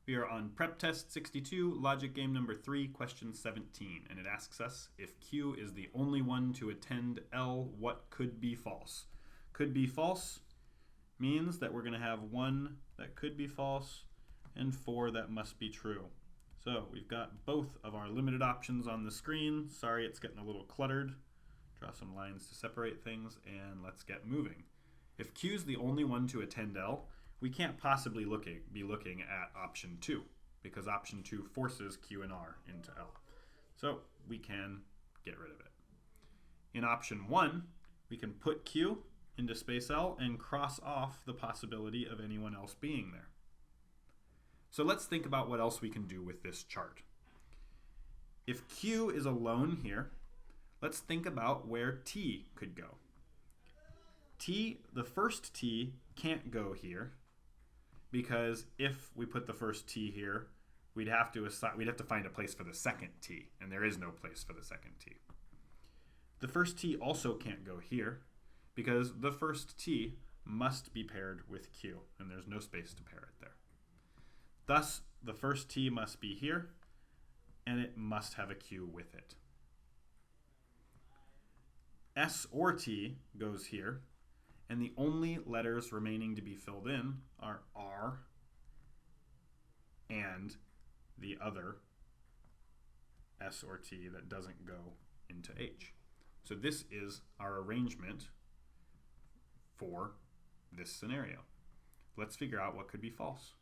We are on Prep Test 62, logic game number 3, question 17, and it asks us, if Q is the only one to attend L, what could be false? Could be false means that we're going to have 1 that could be false and 4 that must be true. So we've got both of our limited options on the screen. Sorry, it's getting a little cluttered. Draw some lines to separate things, and let's get moving. If Q is the only one to attend L, we can't possibly be looking at option 2 because option 2 forces Q and R into L. So we can get rid of it. In option 1, we can put Q into space L and cross off the possibility of anyone else being there. So let's think about what else we can do with this chart. If Q is alone here, let's think about where T could go. The first T can't go here because if we put the first T here, we'd have to find a place for the second T, and there is no place for the second T. The first T also can't go here because the first T must be paired with Q, and there's no space to pair it there. Thus, the first T must be here, and it must have a Q with it. S or T goes here, and the only letters remaining to be filled in are R and the other S or T that doesn't go into H. So this is our arrangement for this scenario. Let's figure out what could be false.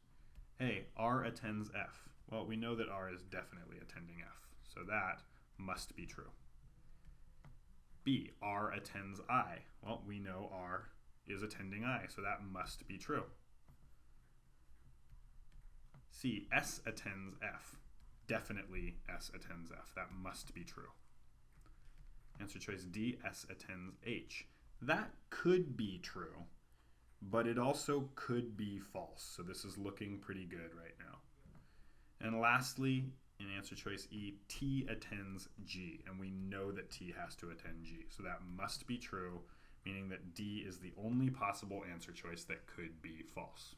Hey, R attends F. Well, we know that R is definitely attending F, so that must be true. B, R attends I. Well, we know R is attending I, so that must be true. C, S attends F. Definitely S attends F. That must be true. Answer choice D, S attends H. That could be true, but it also could be false, so this is looking pretty good right now. And lastly, in answer choice E, T attends G, and we know that T has to attend G, so that must be true, meaning that D is the only possible answer choice that could be false.